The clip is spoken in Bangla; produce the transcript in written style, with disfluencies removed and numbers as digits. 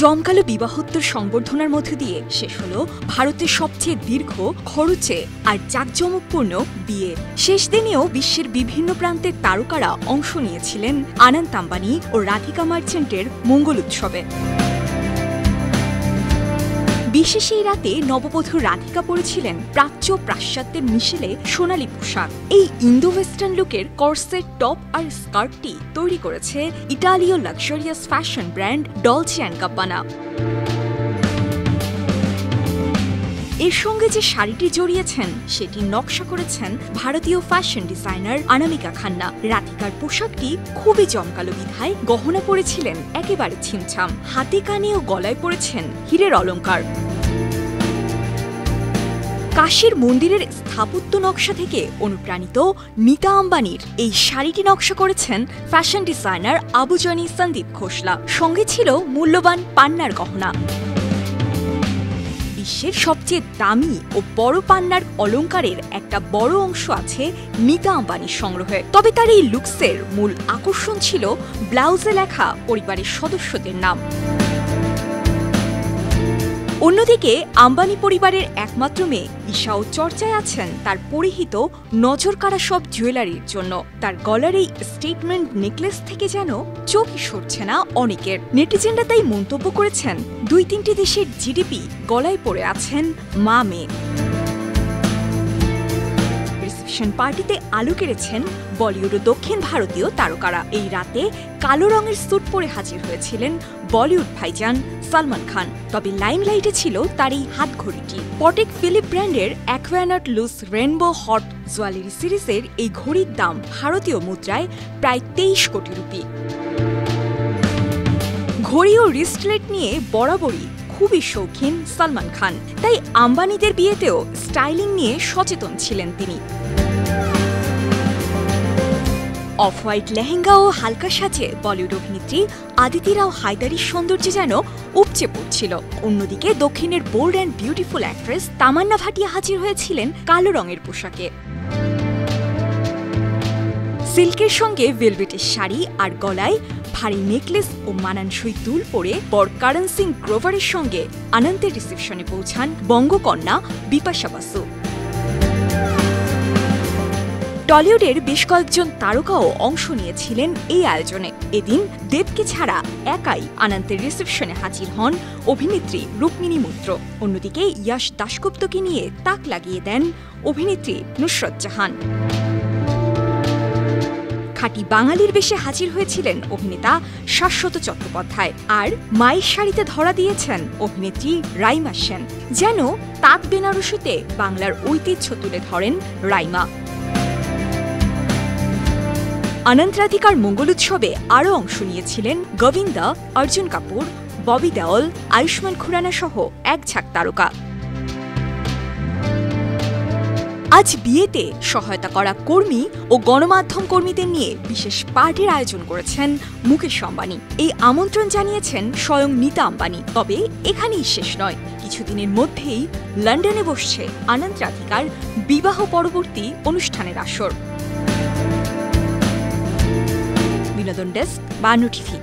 জমকালো বিবাহোত্তর সংবর্ধনার মধ্য দিয়ে শেষ হলো ভারতের সবচেয়ে দীর্ঘ, খরচে আর জাঁকজমকপূর্ণ বিয়ে। শেষ দিনেও বিশ্বের বিভিন্ন প্রান্তের তারকারা অংশ নিয়েছিলেন আনন্ত আম্বানি ও রাধিকা মার্চেন্টের মঙ্গল উৎসবে। বিশেষ এই রাতে নববধূ রাধিকা পরেছিলেন প্রাচ্য পাশ্চাত্যের মিশেলে সোনালী পোশাক। এই ইন্দো ওয়েস্টার্ন লুকের কর্সেট টপ আর স্কার্টটি তৈরি করেছে ইটালীয় luxurious fashion brand ডলচে and Gabbana. এর সঙ্গে যে শাড়িটি জড়িয়েছেন সেটি নকশা করেছেন ভারতীয় ফ্যাশন ডিজাইনার অনামিকা খান্না। রাধিকার পোশাকটি খুবই জমকালো বিধায় গহনা পরেছিলেন একেবারে ছিমছাম। হাতে কানে ও গলায় পরেছেন হীরের অলংকার। কাশীর মন্দিরের স্থাপত্য নকশা থেকে অনুপ্রাণিত নীতা আম্বানির এই শাড়িটি নকশা করেছেন ফ্যাশন ডিজাইনার আবুজানি সন্দীপ খোসলা। সঙ্গে ছিল মূল্যবান পান্নার গহনা। বিশ্বের সবচেয়ে দামি ও বড় পান্নার অলংকারের একটা বড় অংশ আছে নীতা আম্বানির সংগ্রহে। তবে তার এই লুকসের মূল আকর্ষণ ছিল ব্লাউজে লেখা পরিবারের সদস্যদের নাম। অন্যদিকে আম্বানি পরিবারের একমাত্র মেয়ে ঈশাও চর্চায় আছেন তার পরিহিত নজরকাড়া সব জুয়েলারির জন্য। তার গলার এই স্টেটমেন্ট নেকলেস থেকে যেন চোখই সরছে না অনেকের। নেটিজেনরা তাই মন্তব্য করেছেন, ২-৩টি দেশের জিডিপি গলায় পড়ে আছেন মা মেয়ে। রিসেপশন পার্টিতে আলো কেড়েছেন বলিউড ও দক্ষিণ ভারতীয় তারকারা। এই রাতে কালো রঙের স্যুট পরে হাজির হয়েছিলেন বলিউড ভাইজান সালমান খান। তবে লাইমলাইটে ছিল তার এই হাতঘড়িটি। পটেক ফিলিপ ব্র্যান্ডের অ্যাকোয়ানাট লুস রেনবো হট জুয়েলারি সিরিজের এই ঘড়ির দাম ভারতীয় মুদ্রায় প্রায় ২৩ কোটি রুপি। ঘড়ি ও রিস্টলেট নিয়ে বরাবরই খুবই শৌখিন সালমান খান, তাই আম্বানিদের বিয়েতেও স্টাইলিং নিয়ে সচেতন ছিলেন তিনি। অফ হোয়াইট লেহেঙ্গা ও হালকা সাজে বলিউড অভিনেত্রী আদিতি রাও হায়দারির সৌন্দর্যে যেন উপচে পড়ছিল। অন্যদিকে দক্ষিণের bold and beautiful actress Tamannaah Bhatia হাজির হয়েছিলেন কালো রঙের পোশাকে। সিল্কের সঙ্গে ভেলভেটের শাড়ি আর গলায় ভারী নেকলেস ও মানানসই দুল পরে বর করণ সিং গ্রোভারের সঙ্গে আনন্দের রিসেপশনে পৌঁছান বঙ্গকন্যা বিপাশা বাসু। টলিউডের বেশ কয়েকজন তারকাও অংশ নিয়েছিলেন এই আয়োজনে। এদিন দেবকে ছাড়া একাই আনন্দের রিসেপশনে হাজির হন অভিনেত্রী রুক্মিণী মৈত্র। অন্যদিকে ইয়াশ দাশগুপ্তকে নিয়ে তাক লাগিয়ে দেন অভিনেত্রী নুসরত জাহান। খাঁটি বাঙালির বেশে হাজির হয়েছিলেন অভিনেতা শাশ্বত চট্টোপাধ্যায়। আর মায়ের শাড়িতে ধরা দিয়েছেন অভিনেত্রী রাইমা সেন। যেন তাঁত বেনারসিতে বাংলার ঐতিহ্য তুলে ধরেন রাইমা। অনন্ত রাধিকার মঙ্গল উৎসবে আরও অংশ নিয়েছিলেন গোবিন্দা, অর্জুন কাপুর, ববি দেওল, আয়ুষ্মান খুরানা সহ এক ঝাঁক তারকা। আজ বিয়েতে সহায়তা করা কর্মী ও গণমাধ্যম কর্মীদের নিয়ে বিশেষ পার্টির আয়োজন করেছেন মুকেশ আম্বানি। এই আমন্ত্রণ জানিয়েছেন স্বয়ং নীতা আম্বানি। তবে এখানেই শেষ নয়, কিছুদিনের মধ্যেই লন্ডনে বসছে অনন্ত রাধিকার বিবাহ পরবর্তী অনুষ্ঠানের আসর। বিনোদন ডেস্ক, বানু টিভি।